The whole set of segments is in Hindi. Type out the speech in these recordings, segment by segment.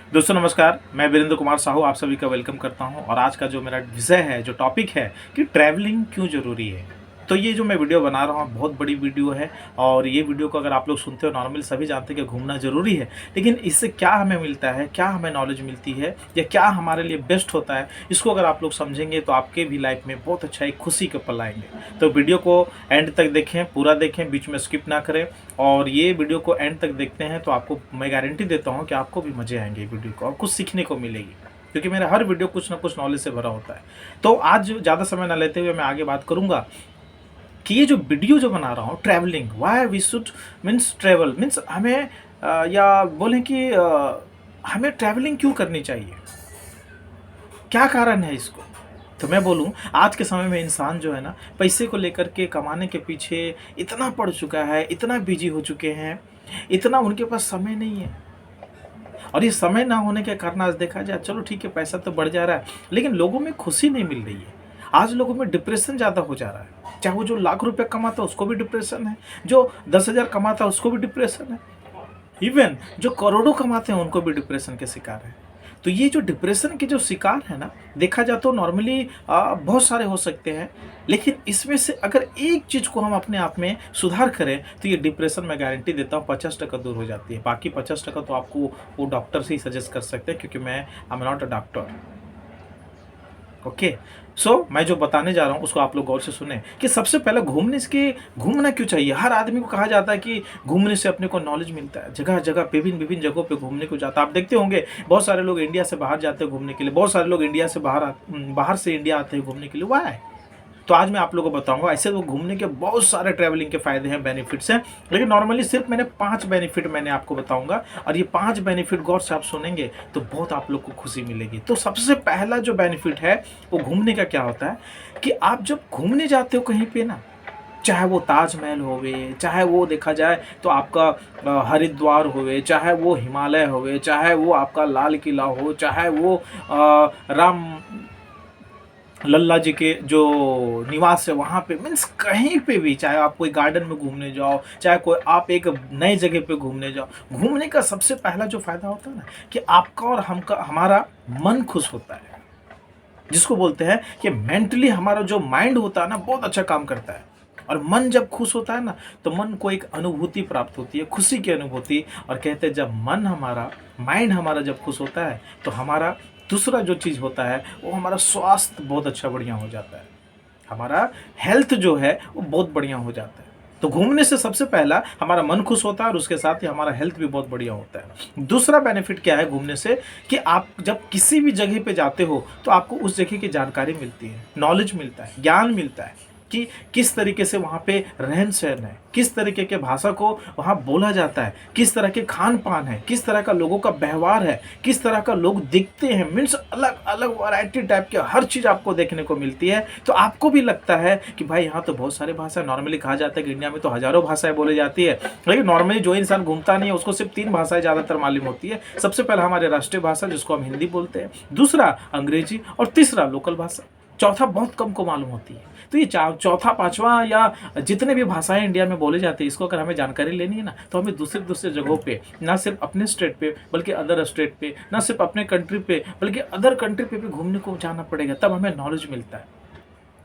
दोस्तों नमस्कार, मैं वीरेंद्र कुमार साहू आप सभी का वेलकम करता हूं और आज का जो मेरा विषय है, जो टॉपिक है कि ट्रैवलिंग क्यों ज़रूरी है। तो ये जो मैं वीडियो बना रहा हूं बहुत बड़ी वीडियो है और ये वीडियो को अगर आप लोग सुनते हो नॉर्मली सभी जानते हैं कि घूमना ज़रूरी है। लेकिन इससे क्या हमें मिलता है, क्या हमें नॉलेज मिलती है या क्या हमारे लिए बेस्ट होता है, इसको अगर आप लोग समझेंगे तो आपके भी लाइफ में बहुत अच्छा एक खुशी के पल आएँगे। तो वीडियो को एंड तक देखें, पूरा देखें, बीच में स्किप ना करें और ये वीडियो को एंड तक देखते हैं तो आपको मैं गारंटी देता हूँ कि आपको भी मज़े आएंगे वीडियो को और कुछ सीखने को मिलेगी, क्योंकि मेरा हर वीडियो कुछ ना कुछ नॉलेज से भरा होता है। तो आज ज़्यादा समय ना लेते हुए मैं आगे बात करूँगा कि ये जो वीडियो जो बना रहा हूँ travelling, why we should means travel means हमें या बोलें कि हमें ट्रैवलिंग क्यों करनी चाहिए, क्या कारण है इसको। तो मैं बोलूँ आज के समय में इंसान जो है ना पैसे को लेकर के कमाने के पीछे इतना पड़ चुका है, इतना बिजी हो चुके हैं, इतना उनके पास समय नहीं है। और ये समय ना होने के कारण आज देखा जाए, चलो ठीक है पैसा तो बढ़ जा रहा है लेकिन लोगों में खुशी नहीं मिल रही है। आज लोगों में डिप्रेशन ज़्यादा हो जा रहा है, चाहे वो जो लाख रुपए कमाता है उसको भी डिप्रेशन है, जो 10,000 कमाता है उसको भी डिप्रेशन है, इवन जो करोड़ों कमाते हैं उनको भी डिप्रेशन के शिकार है। तो ये जो डिप्रेशन के जो शिकार है ना, देखा जाए तो नॉर्मली बहुत सारे हो सकते हैं, लेकिन इसमें से अगर एक चीज़ को हम अपने आप में सुधार करें तो ये डिप्रेशन मैं गारंटी देता हूँ 50% दूर हो जाती है। बाकी 50% तो आपको वो डॉक्टर से ही सजेस्ट कर सकते हैं, क्योंकि मैं I am not a doctor. Okay, so मैं जो बताने जा रहा हूँ उसको आप लोग गौर से सुने कि सबसे पहले घूमना क्यों चाहिए। हर आदमी को कहा जाता है कि घूमने से अपने को नॉलेज मिलता है, जगह जगह विभिन्न विभिन्न जगहों पे घूमने को जाता है। आप देखते होंगे बहुत सारे लोग इंडिया से बाहर जाते हैं घूमने के लिए, बहुत सारे लोग इंडिया से बाहर से इंडिया आते हैं घूमने के लिए। वाह, तो आज मैं आप लोगों को बताऊंगा। ऐसे तो घूमने के बहुत सारे ट्रैवलिंग के फायदे हैं, बेनिफिट्स हैं, लेकिन नॉर्मली सिर्फ मैंने 5 बेनिफिट मैंने आपको बताऊंगा और ये 5 बेनिफिट गौर से आप सुनेंगे तो बहुत आप लोग को खुशी मिलेगी। तो सबसे पहला जो बेनिफिट है वो घूमने का क्या होता है कि आप जब घूमने जाते हो कहीं पे ना, चाहे वो ताजमहल होवे, चाहे वो देखा जाए तो आपका हरिद्वार होवे, चाहे वो हिमालय होवे, चाहे वो आपका लाल किला हो, चाहे वो राम लल्ला जी के जो निवास है वहाँ पे, मीन्स कहीं पे भी, चाहे आप कोई गार्डन में घूमने जाओ, चाहे कोई आप एक नए जगह पे घूमने जाओ, घूमने का सबसे पहला जो फायदा होता है ना कि आपका और हमारा मन खुश होता है, जिसको बोलते हैं कि मेंटली हमारा जो माइंड होता है ना बहुत अच्छा काम करता है। और मन जब खुश होता है ना तो मन को एक अनुभूति प्राप्त होती है, खुशी की अनुभूति। और कहते हैं जब माइंड हमारा जब खुश होता है तो हमारा दूसरा जो चीज़ होता है वो हमारा स्वास्थ्य बहुत अच्छा बढ़िया हो जाता है, हमारा हेल्थ जो है वो बहुत बढ़िया हो जाता है। तो घूमने से सबसे पहला हमारा मन खुश होता है और उसके साथ ही हमारा हेल्थ भी बहुत बढ़िया होता है। दूसरा बेनिफिट क्या है घूमने से कि आप जब किसी भी जगह पे जाते हो तो आपको उस जगह की जानकारी मिलती है, नॉलेज मिलता है, ज्ञान मिलता है कि किस तरीके से वहाँ पे रहन सहन है, किस तरीके के भाषा को वहाँ बोला जाता है, किस तरह के खान पान है, किस तरह का लोगों का व्यवहार है, किस तरह का लोग दिखते हैं। मीन्स अलग अलग वैरायटी टाइप के हर चीज़ आपको देखने को मिलती है। तो आपको भी लगता है कि भाई यहाँ तो बहुत सारी भाषा, नॉर्मली कहा जाता है कि इंडिया में तो हज़ारों भाषाएं बोली जाती है, लेकिन नॉर्मली जो इंसान घूमता नहीं है उसको सिर्फ 3 भाषाएं ज़्यादातर मालूम होती है। सबसे पहला हमारे राष्ट्रीय भाषा जिसको हम हिंदी बोलते हैं, दूसरा अंग्रेजी और तीसरा लोकल भाषा, चौथा बहुत कम को मालूम होती है। तो ये चौथा पांचवा या जितने भी भाषाएं इंडिया में बोले जाते हैं, इसको अगर हमें जानकारी लेनी है ना तो हमें दूसरे दूसरे जगहों पे, ना सिर्फ अपने स्टेट पे बल्कि अदर स्टेट पे, ना सिर्फ अपने कंट्री पे बल्कि अदर कंट्री पे भी घूमने को जाना पड़ेगा, तब हमें नॉलेज मिलता है।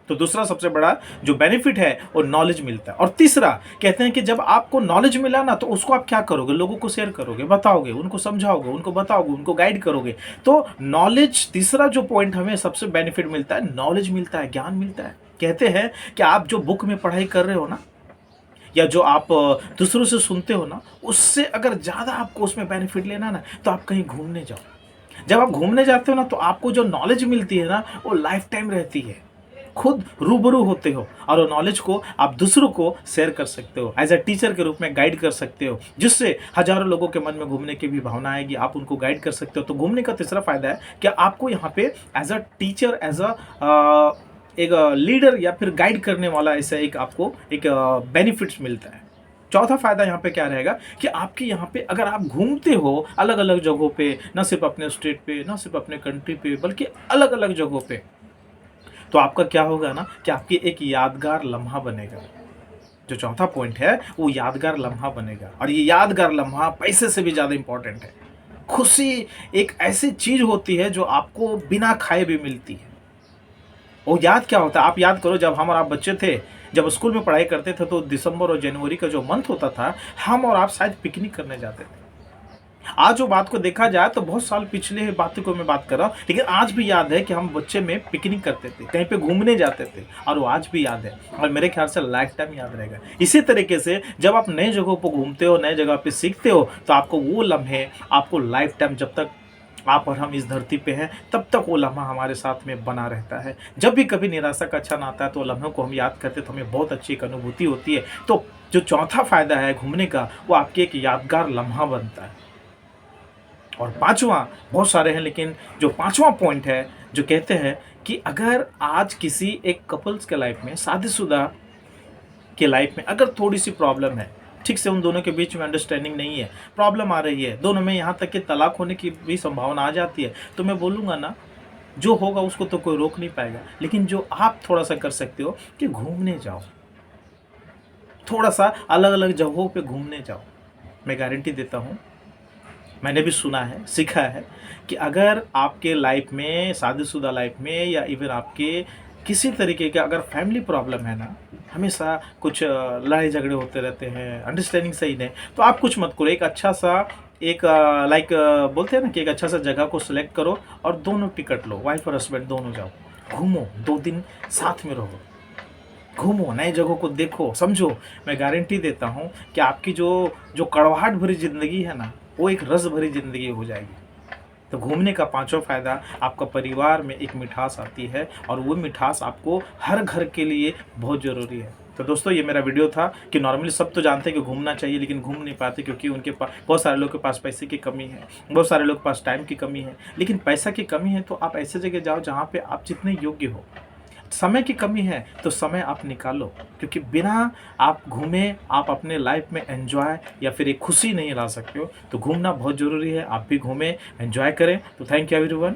तो दूसरा सबसे बड़ा जो बेनिफिट है वो नॉलेज मिलता है। और तीसरा कहते हैं कि जब आपको नॉलेज मिला ना तो उसको आप क्या करोगे, लोगों को शेयर करोगे, बताओगे, उनको समझाओगे, उनको बताओगे, उनको गाइड करोगे। तो नॉलेज, तीसरा जो पॉइंट हमें सबसे बेनिफिट मिलता है, नॉलेज मिलता है, ज्ञान मिलता है। कहते हैं कि आप जो बुक में पढ़ाई कर रहे हो ना या जो आप दूसरों से सुनते हो ना, उससे अगर ज़्यादा आपको उसमें बेनिफिट लेना ना तो आप कहीं घूमने जाओ। जब आप घूमने जाते हो ना तो आपको जो नॉलेज मिलती है ना वो लाइफ टाइम रहती है, खुद रूबरू होते हो और वो नॉलेज को आप दूसरों को शेयर कर सकते हो, एज अ टीचर के रूप में गाइड कर सकते हो, जिससे हजारों लोगों के मन में घूमने की भी भावना आएगी, आप उनको गाइड कर सकते हो। तो घूमने का तीसरा फायदा है कि आपको यहाँ पे as a teacher, as a एक लीडर या फिर गाइड करने वाला ऐसा एक आपको एक बेनिफिट्स मिलता है। चौथा फायदा यहाँ पे क्या रहेगा कि आपके यहाँ पे अगर आप घूमते हो अलग अलग जगहों पे, ना सिर्फ अपने स्टेट पे, ना सिर्फ अपने कंट्री पे बल्कि अलग अलग जगहों पे, तो आपका क्या होगा ना कि आपकी एक यादगार लम्हा बनेगा। जो चौथा पॉइंट है वो यादगार लम्हा बनेगा और ये यादगार लम्हा पैसे से भी ज़्यादा इंपॉर्टेंट है। खुशी एक ऐसी चीज़ होती है जो आपको बिना खाए भी मिलती है। वो याद क्या होता है? आप याद करो, जब हम और आप बच्चे थे, जब स्कूल में पढ़ाई करते थे तो दिसंबर और जनवरी का जो मंथ होता था, हम और आप शायद पिकनिक करने जाते थे। आज जो बात को देखा जाए तो बहुत साल पिछले बातों को मैं बात कर रहा हूँ, लेकिन आज भी याद है कि हम बच्चे में पिकनिक करते थे, कहीं पे घूमने जाते थे, और वो आज भी याद है और मेरे ख्याल से लाइफ टाइम याद रहेगा। इसी तरीके से जब आप नए जगहों पर घूमते हो, नए जगह पे सीखते हो, तो आपको वो लम्हे आपको लाइफ टाइम, जब तक आप और हम इस धरती पे हैं, तब तक वो लम्हा हमारे साथ में बना रहता है। जब भी कभी निराशा का क्षण आता है तो लम्हों को हम याद करते हैं, तो हमें बहुत अच्छी एक अनुभूति होती है। तो जो चौथा फ़ायदा है घूमने का, वो आपकी एक यादगार लम्हा बनता है। और पाँचवाँ, बहुत सारे हैं, लेकिन जो पाँचवाँ पॉइंट है, जो कहते हैं कि अगर आज किसी एक कपल्स के लाइफ में, शादीशुदा के लाइफ में अगर थोड़ी-सी प्रॉब्लम है, ठीक से उन दोनों के बीच में अंडरस्टैंडिंग नहीं है, प्रॉब्लम आ रही है, दोनों में यहाँ तक कि तलाक होने की भी संभावना आ जाती है, तो मैं बोलूँगा ना, जो होगा उसको तो कोई रोक नहीं पाएगा। लेकिन जो आप थोड़ा-सा कर सकते हो कि घूमने जाओ, थोड़ा-सा अलग-अलग जगहों पे घूमने जाओ। मैं गारंटी देता हूँ, मैंने भी सुना है, सीखा है कि अगर आपके लाइफ में, शादीशुदा लाइफ में, या इवन आपके किसी तरीके का अगर फैमिली प्रॉब्लम है ना, हमेशा कुछ लड़ाई झगड़े होते रहते हैं, अंडरस्टैंडिंग सही नहीं, तो आप कुछ मत करो, एक अच्छा-सा एक लाइक बोलते हैं ना कि एक अच्छा-सा जगह को सिलेक्ट करो और दोनों टिकट लो, वाइफ और हस्बैंड दोनों जाओ, घूमो, 2 दिन साथ में रहो, घूमो, नए जगहों को देखो, समझो। मैं गारंटी देता हूँ कि आपकी जो जो कड़वाहट भरी ज़िंदगी है ना, वो एक रस भरी ज़िंदगी हो जाएगी। तो घूमने का पाँचवाँ फ़ायदा, आपका परिवार में एक मिठास आती है, और वो मिठास आपको हर घर के लिए बहुत ज़रूरी है। तो दोस्तों, ये मेरा वीडियो था कि नॉर्मली सब तो जानते हैं कि घूमना चाहिए, लेकिन घूम नहीं पाते क्योंकि उनके पास, बहुत सारे लोगों के पास पैसे की कमी है, बहुत सारे लोगों के पास टाइम की कमी है। लेकिन पैसा की कमी है तो आप ऐसी जगह जाओ जहाँ पे आप जितने योग्य हो। समय की कमी है तो समय आप निकालो, क्योंकि बिना आप घूमे आप अपने लाइफ में एंजॉय या फिर एक खुशी नहीं ला सकते हो। तो घूमना बहुत ज़रूरी है, आप भी घूमें, एंजॉय करें। तो थैंक यू एवरीवन।